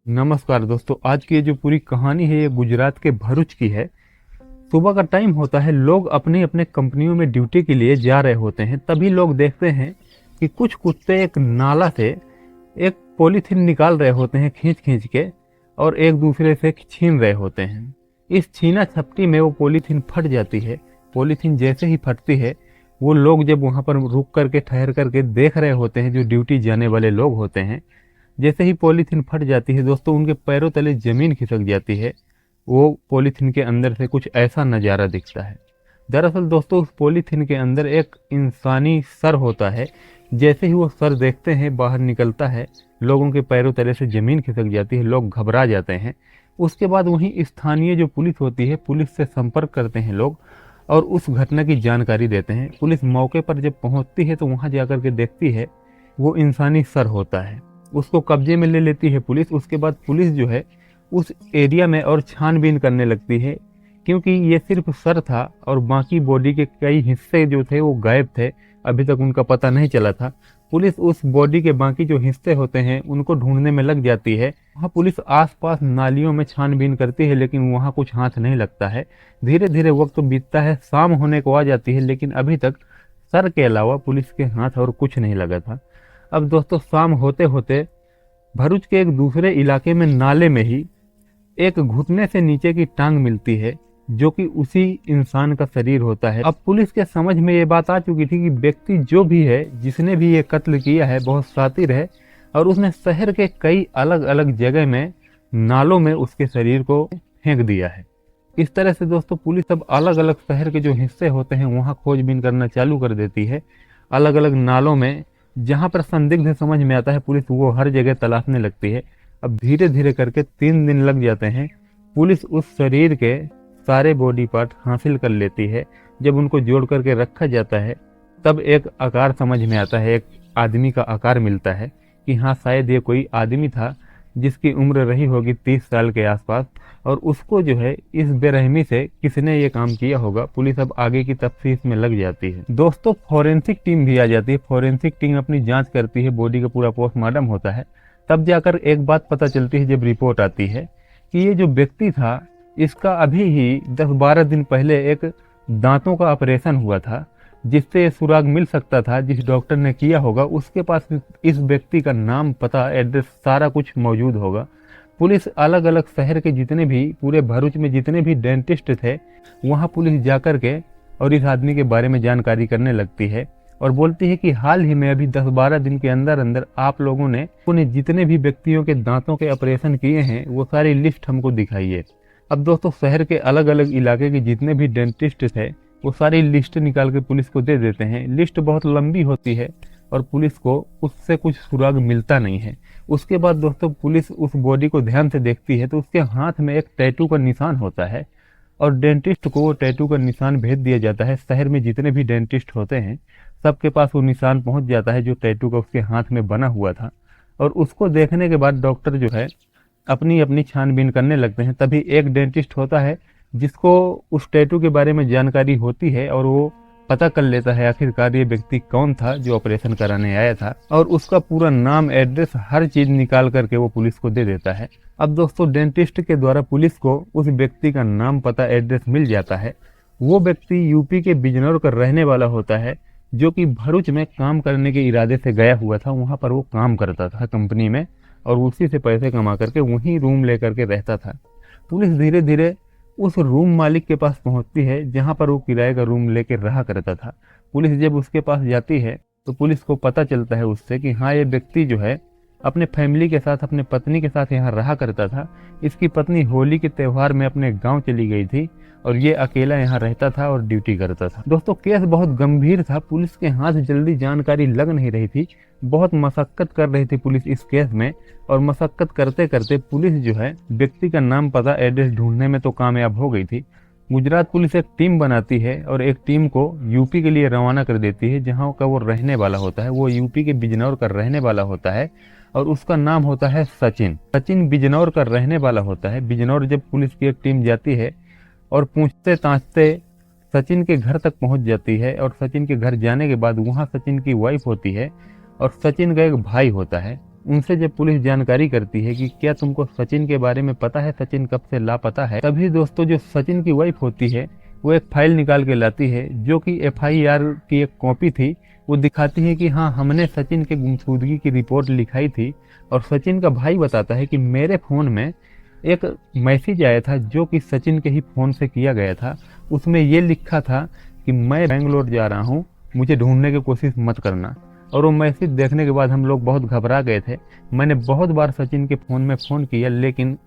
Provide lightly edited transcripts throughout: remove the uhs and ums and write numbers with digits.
नमस्कार दोस्तों, आज की ये जो पूरी कहानी है ये गुजरात के भरूच की है। सुबह का टाइम होता है, लोग अपनी अपने कंपनियों में ड्यूटी के लिए जा रहे होते हैं। तभी लोग देखते हैं कि कुछ कुत्ते एक नाला से एक पॉलीथीन निकाल रहे होते हैं खींच खींच के, और एक दूसरे से छीन रहे होते हैं। इस छीना झपटी में वो पॉलीथीन फट जाती है। पॉलीथीन जैसे ही फटती है, वो लोग जब वहाँ पर रुक करके ठहर करके देख रहे होते हैं, जो ड्यूटी जाने वाले लोग होते हैं, जैसे ही पॉलीथीन फट जाती है दोस्तों, उनके पैरों तले जमीन खिसक जाती है। वो पॉलीथीन के अंदर से कुछ ऐसा नज़ारा दिखता है। दरअसल दोस्तों, उस पॉलीथीन के अंदर एक इंसानी सर होता है। जैसे ही वो सर देखते हैं, बाहर निकलता है, लोगों के पैरों तले से ज़मीन खिसक जाती है, लोग घबरा जाते हैं। उसके बाद वहीं स्थानीय जो पुलिस होती है, पुलिस से संपर्क करते हैं लोग और उस घटना की जानकारी देते हैं। पुलिस मौके पर जब पहुंचती है तो वहां जाकर के देखती है वो इंसानी सर होता है। उसको कब्जे में ले लेती है पुलिस। उसके बाद पुलिस जो है उस एरिया में और छानबीन करने लगती है, क्योंकि ये सिर्फ सर था और बाकी बॉडी के कई हिस्से जो थे वो गायब थे। अभी तक उनका पता नहीं चला था। पुलिस उस बॉडी के बाकी जो हिस्से होते हैं उनको ढूंढने में लग जाती है। वहाँ पुलिस आसपास नालियों में छानबीन करती है, लेकिन वहाँ कुछ हाथ नहीं लगता है। धीरे धीरे वक्त बीतता है, शाम होने को आ जाती है, लेकिन अभी तक सर के अलावा पुलिस के हाथ और कुछ नहीं लगा था। अब दोस्तों, शाम होते होते भरूच के एक दूसरे इलाके में नाले में ही एक घुटने से नीचे की टांग मिलती है, जो कि उसी इंसान का शरीर होता है। अब पुलिस के समझ में ये बात आ चुकी थी कि व्यक्ति जो भी है, जिसने भी ये कत्ल किया है, बहुत शातिर है और उसने शहर के कई अलग अलग जगह में नालों में उसके शरीर को फेंक दिया है। इस तरह से दोस्तों, पुलिस अब अलग अलग शहर के जो हिस्से होते हैं वहाँ खोजबीन करना चालू कर देती है। अलग अलग नालों में जहाँ पर संदिग्ध समझ में आता है, पुलिस वो हर जगह तलाशने लगती है। अब धीरे धीरे करके 3 दिन लग जाते हैं। पुलिस उस शरीर के सारे बॉडी पार्ट हासिल कर लेती है। जब उनको जोड़ करके रखा जाता है, तब एक आकार समझ में आता है, एक आदमी का आकार मिलता है कि हाँ, शायद ये कोई आदमी था जिसकी उम्र रही होगी 30 साल के आसपास, और उसको जो है इस बेरहमी से किसने ये काम किया होगा। पुलिस अब आगे की तफ्तीश में लग जाती है। दोस्तों, फॉरेंसिक टीम भी आ जाती है। फॉरेंसिक टीम अपनी जांच करती है, बॉडी का पूरा पोस्टमार्टम होता है। तब जाकर एक बात पता चलती है, जब रिपोर्ट आती है, कि ये जो व्यक्ति था, इसका अभी ही 10-12 दिन पहले एक दांतों का ऑपरेशन हुआ था, जिससे ये सुराग मिल सकता था। जिस डॉक्टर ने किया होगा उसके पास इस व्यक्ति का नाम, पता, एड्रेस, सारा कुछ मौजूद होगा। पुलिस अलग अलग शहर के जितने भी, पूरे भरूच में जितने भी डेंटिस्ट थे, वहाँ पुलिस जाकर के और इस आदमी के बारे में जानकारी करने लगती है और बोलती है कि हाल ही में अभी 10-12 दिन के अंदर अंदर आप लोगों ने जितने भी व्यक्तियों के दांतों के ऑपरेशन किए हैं वो सारी लिस्ट हमको दिखाइए। अब दोस्तों, शहर के अलग अलग इलाके के जितने भी डेंटिस्ट थे वो सारी लिस्ट निकाल के पुलिस को दे देते हैं। लिस्ट बहुत लंबी होती है और पुलिस को उससे कुछ सुराग मिलता नहीं है। उसके बाद दोस्तों, पुलिस उस बॉडी को ध्यान से देखती है तो उसके हाथ में एक टैटू का निशान होता है और डेंटिस्ट को वो टैटू का निशान भेज दिया जाता है। शहर में जितने भी डेंटिस्ट होते हैं सबके पास वो निशान पहुंच जाता है, जो टैटू का उसके हाथ में बना हुआ था। और उसको देखने के बाद डॉक्टर जो है अपनी अपनी छानबीन करने लगते हैं। तभी एक डेंटिस्ट होता है जिसको उस टैटू के बारे में जानकारी होती है और वो पता कर लेता है आखिरकार ये व्यक्ति कौन था जो ऑपरेशन कराने आया था, और उसका पूरा नाम, एड्रेस, हर चीज निकाल करके वो पुलिस को दे देता है। अब दोस्तों, डेंटिस्ट के द्वारा पुलिस को उस व्यक्ति का नाम, पता, एड्रेस मिल जाता है। वो व्यक्ति यूपी के बिजनौर का रहने वाला होता है, जो कि भरूच में काम करने के इरादे से गया हुआ था। वहां पर वो काम करता था कंपनी में और उसी से पैसे कमा करके वहीं रूम लेकर के रहता था। पुलिस धीरे धीरे उस रूम मालिक के पास पहुंचती है जहां पर वो किराए का रूम लेके रहा करता था। पुलिस जब उसके पास जाती है तो पुलिस को पता चलता है उससे कि हाँ, ये व्यक्ति जो है अपने फैमिली के साथ, अपने पत्नी के साथ यहाँ रहा करता था। इसकी पत्नी होली के त्यौहार में अपने गांव चली गई थी और ये अकेला यहाँ रहता था और ड्यूटी करता था। दोस्तों, केस बहुत गंभीर था। पुलिस के हाथ जल्दी जानकारी लग नहीं रही थी। बहुत मशक्कत कर रही थी पुलिस इस केस में, और मशक्कत करते करते पुलिस जो है व्यक्ति का नाम, पता, एड्रेस ढूंढने में तो कामयाब हो गई थी। गुजरात पुलिस एक टीम बनाती है और एक टीम को यूपी के लिए रवाना कर देती है, जहाँ का वो रहने वाला होता है। वो यूपी के बिजनौर का रहने वाला होता है और उसका नाम होता है सचिन। सचिन बिजनौर का रहने वाला होता है। बिजनौर जब पुलिस की एक टीम जाती है और पूछते ताछते सचिन के घर तक पहुंच जाती है, और सचिन के घर जाने के बाद वहां सचिन की वाइफ होती है और सचिन का एक भाई होता है। उनसे जब पुलिस जानकारी करती है कि क्या तुमको सचिन के बारे में पता है, सचिन कब से लापता है, तभी दोस्तों जो सचिन की वाइफ होती है वो एक फाइल निकाल के लाती है जो कि FIR की एक कॉपी थी। वो दिखाती है कि हाँ, हमने सचिन के गुमशुदगी की रिपोर्ट लिखाई थी। और सचिन का भाई बताता है कि मेरे फ़ोन में एक मैसेज आया था जो कि सचिन के ही फ़ोन से किया गया था। उसमें ये लिखा था कि मैं बेंगलोर जा रहा हूँ, मुझे ढूंढने की कोशिश मत करना। और वो मैसेज देखने के बाद हम लोग बहुत घबरा गए थे। मैंने बहुत बार सचिन के फ़ोन में फ़ोन किया लेकिन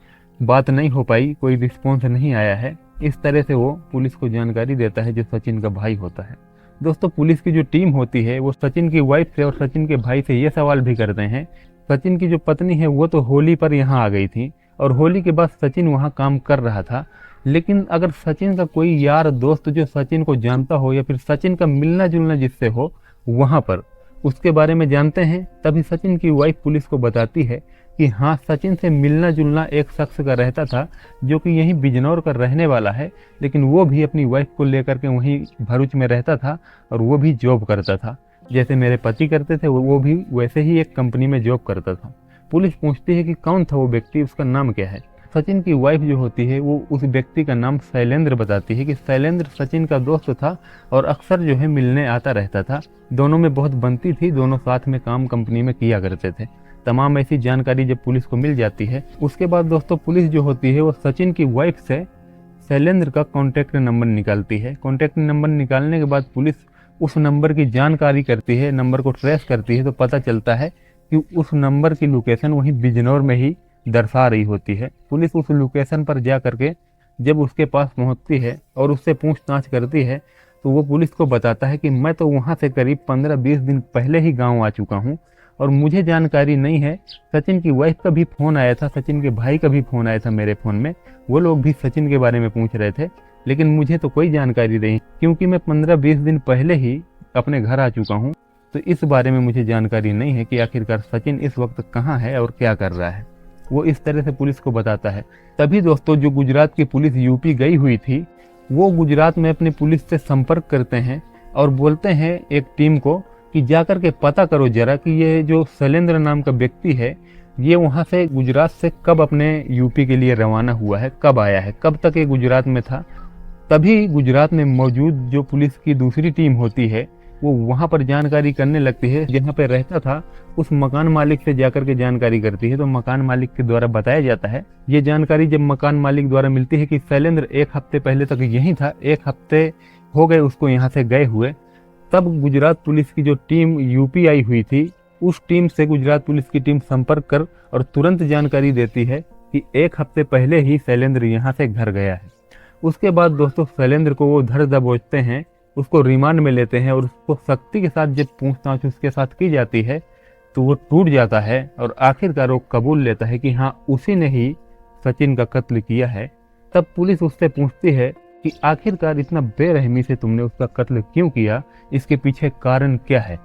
बात नहीं हो पाई, कोई रिस्पॉन्स नहीं आया है। इस तरह से वो पुलिस को जानकारी देता है जो सचिन का भाई होता है। दोस्तों पुलिस की जो टीम होती है वो सचिन की वाइफ से और सचिन के भाई से ये सवाल भी करते हैं। सचिन की जो पत्नी है वो तो होली पर यहाँ आ गई थी और होली के बाद सचिन वहाँ काम कर रहा था, लेकिन अगर सचिन का कोई यार दोस्त जो सचिन को जानता हो या फिर सचिन का मिलना जुलना जिससे हो वहाँ पर उसके बारे में जानते हैं। तभी सचिन की वाइफ पुलिस को बताती है कि हाँ, सचिन से मिलना जुलना एक शख्स का रहता था जो कि यहीं बिजनौर का रहने वाला है, लेकिन वो भी अपनी वाइफ को लेकर के वहीं भरूच में रहता था और वो भी जॉब करता था। जैसे मेरे पति करते थे वो भी वैसे ही एक कंपनी में जॉब करता था। पुलिस पूछती है कि कौन था वो व्यक्ति, उसका नाम क्या है। सचिन की वाइफ जो होती है वो उस व्यक्ति का नाम शैलेंद्र बताती है कि शैलेंद्र सचिन का दोस्त था और अक्सर जो है मिलने आता रहता था। दोनों में बहुत बनती थी, दोनों साथ में काम कंपनी में किया करते थे। तमाम ऐसी जानकारी जब पुलिस को मिल जाती है उसके बाद दोस्तों पुलिस जो होती है वो सचिन की वाइफ से शैलेंद्र का कॉन्टैक्ट नंबर निकालती है। कॉन्टैक्ट नंबर निकालने के बाद पुलिस उस नंबर की जानकारी करती है, नंबर को ट्रेस करती है तो पता चलता है कि उस नंबर की लोकेशन वहीं बिजनौर में ही दर्शा रही होती है। पुलिस उस लोकेशन पर जा करके जब उसके पास पहुंचती है और उससे पूछताछ करती है तो वो पुलिस को बताता है कि मैं तो वहां से करीब 15-20 दिन पहले ही गांव आ चुका हूं और मुझे जानकारी नहीं है। सचिन की वाइफ का भी फ़ोन आया था, सचिन के भाई का भी फ़ोन आया था मेरे फ़ोन में, वो लोग भी सचिन के बारे में पूछ रहे थे, लेकिन मुझे तो कोई जानकारी नहीं क्योंकि मैं 15-20 दिन पहले ही अपने घर आ चुका हूँ। तो इस बारे में मुझे जानकारी नहीं है कि आखिरकार सचिन इस वक्त कहाँ है और क्या कर रहा है। वो इस तरह से पुलिस को बताता है। तभी दोस्तों जो गुजरात की पुलिस यूपी गई हुई थी वो गुजरात में अपनी पुलिस से संपर्क करते हैं और बोलते हैं एक टीम को कि जाकर के पता करो जरा कि ये जो शैलेंद्र नाम का व्यक्ति है ये वहाँ से गुजरात से कब अपने यूपी के लिए रवाना हुआ है, कब आया है, कब तक ये गुजरात में था। तभी गुजरात में मौजूद जो पुलिस की दूसरी टीम होती है वो वहाँ पर जानकारी करने लगती है। जहाँ पे रहता था उस मकान मालिक से जाकर के जानकारी करती है तो मकान मालिक के द्वारा बताया जाता है। ये जानकारी जब मकान मालिक द्वारा मिलती है कि शैलेंद्र 1 हफ्ते पहले तक यहीं था, 1 हफ्ते हो गए उसको यहाँ से गए हुए, तब गुजरात पुलिस की जो टीम यूपी आई हुई थी उस टीम से गुजरात पुलिस की टीम संपर्क कर और तुरंत जानकारी देती है कि 1 हफ्ते पहले ही शैलेंद्र यहाँ से घर गया है। उसके बाद दोस्तों शैलेंद्र को वो धर दबोचते हैं, उसको रिमांड में लेते हैं और उसको सख्ती के साथ जब पूछताछ उसके साथ की जाती है तो वो टूट जाता है और आखिरकार वो कबूल लेता है कि हाँ उसी ने ही सचिन का कत्ल किया है। तब पुलिस उससे पूछती है कि आखिरकार इतना बेरहमी से तुमने उसका कत्ल क्यों किया, इसके पीछे कारण क्या है।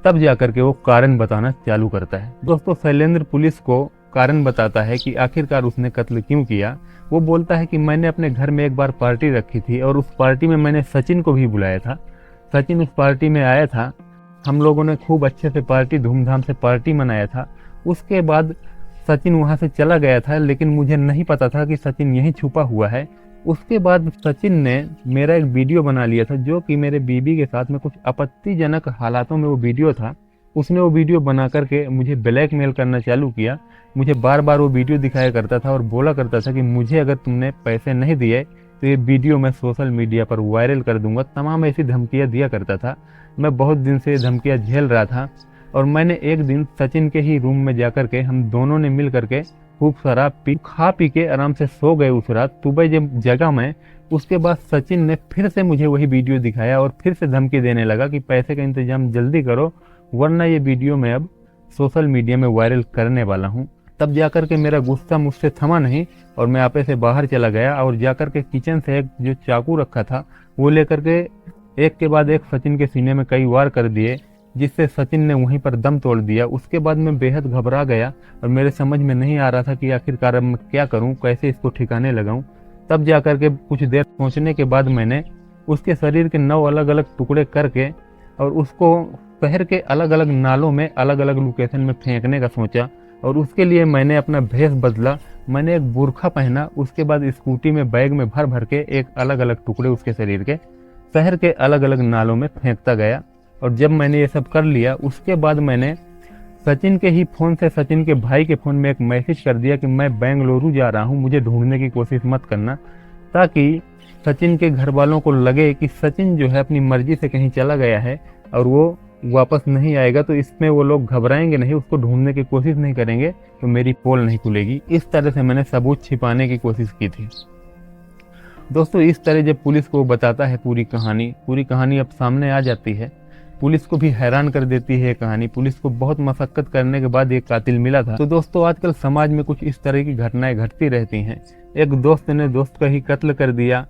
तब जाकर के वो कारण बताना चालू करता है। दोस्तों शैलेंद्र पुलिस को कारण बताता है कि आखिरकार उसने कत्ल क्यों किया। वो बोलता है कि मैंने अपने घर में एक बार पार्टी रखी थी और उस पार्टी में मैंने सचिन को भी बुलाया था। सचिन उस पार्टी में आया था, हम लोगों ने खूब अच्छे से पार्टी धूमधाम से पार्टी मनाया था। उसके बाद सचिन वहाँ से चला गया था लेकिन मुझे नहीं पता था कि सचिन यहीं छुपा हुआ है। उसके बाद सचिन ने मेरा एक वीडियो बना लिया था जो कि मेरे बीबी के साथ में कुछ आपत्तिजनक हालातों में वो वीडियो था। उसने वो वीडियो बना करके मुझे ब्लैकमेल करना चालू किया। मुझे बार बार वो वीडियो दिखाया करता था और बोला करता था कि मुझे अगर तुमने पैसे नहीं दिए तो ये वीडियो मैं सोशल मीडिया पर वायरल कर दूंगा। तमाम ऐसी धमकियाँ दिया करता था। मैं बहुत दिन से धमकियाँ झेल रहा था और मैंने एक दिन सचिन के ही रूम में जाकर के हम दोनों ने मिल करके खूब शराब पी, खा पी के आराम से सो गए उस रात। सुबह जब जगा मैं, उसके बाद सचिन ने फिर से मुझे वही वीडियो दिखाया और फिर से धमकी देने लगा कि पैसे का इंतजाम जल्दी करो वरना ये वीडियो मैं अब सोशल मीडिया में वायरल करने वाला हूँ। तब जाकर के मेरा गुस्सा मुझसे थमा नहीं और मैं आपे से बाहर चला गया और जाकर के किचन से एक जो चाकू रखा था वो लेकर के एक के बाद एक सचिन के सीने में कई वार कर दिए, जिससे सचिन ने वहीं पर दम तोड़ दिया। उसके बाद मैं बेहद घबरा गया और मेरे समझ में नहीं आ रहा था कि आखिरकार अब मैं क्या करूं, कैसे इसको ठिकाने लगाऊं। तब जाकर के कुछ देर सोचने के बाद मैंने उसके शरीर के 9 अलग अलग टुकड़े करके और उसको शहर के अलग अलग नालों में अलग अलग लोकेशन में फेंकने का सोचा। और उसके लिए मैंने अपना भेष बदला। मैंने एक बुर्खा पहना, उसके बाद स्कूटी में बैग में भर भर के एक अलग अलग टुकड़े उसके शरीर के शहर के अलग अलग नालों में फेंकता गया। और जब मैंने ये सब कर लिया, उसके बाद मैंने सचिन के ही फ़ोन से, सचिन के भाई के फ़ोन में एक मैसेज कर दिया कि मैं बेंगलुरु जा रहा हूँ, मुझे ढूंढने की कोशिश मत करना, ताकि सचिन के घर वालों को लगे कि सचिन जो है अपनी मर्जी से कहीं चला गया है और वो वापस नहीं आएगा, तो इसमें वो लोग घबराएंगे नहीं, उसको ढूंढने की कोशिश नहीं करेंगे, तो मेरी पोल नहीं खुलेगी। इस तरह से मैंने सबूत छिपाने की कोशिश की थी। दोस्तों, इस तरह जब पुलिस को बताता है पूरी कहानी अब सामने आ जाती है। पुलिस को भी हैरान कर देती है कहानी। पुलिस को बहुत मशक्कत करने के बाद एक कातिल मिला था। तो दोस्तों, आजकल समाज में कुछ इस तरह की घटनाएं घटती रहती हैं। एक दोस्त ने दोस्त का ही कत्ल कर दिया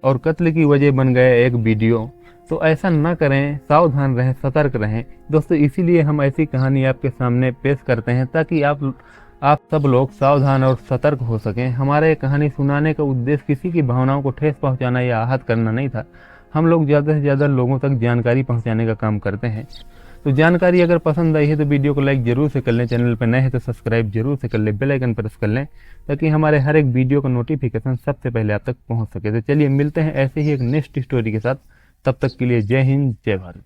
और कत्ल की वजह बन गया एक वीडियो। तो ऐसा ना करें, सावधान रहें, सतर्क रहें। दोस्तों, इसीलिए हम ऐसी कहानी आपके सामने पेश करते हैं ताकि आप सब लोग सावधान और सतर्क हो सकें। हमारा ये कहानी सुनाने का उद्देश्य किसी की भावनाओं को ठेस पहुंचाना या आहत करना नहीं था। हम लोग ज़्यादा से ज़्यादा लोगों तक जानकारी पहुंचाने का काम करते हैं। तो जानकारी अगर पसंद आई है तो वीडियो को लाइक जरूर से कर लें, चैनल पर नए हैं तो सब्सक्राइब जरूर से कर लें, बेल आइकन प्रेस कर लें ताकि हमारे हर एक वीडियो का नोटिफिकेशन सबसे पहले आप तक पहुंच सके। तो चलिए मिलते हैं ऐसे ही एक नेक्स्ट स्टोरी के साथ। तब तक के लिए जय हिंद, जय भारत।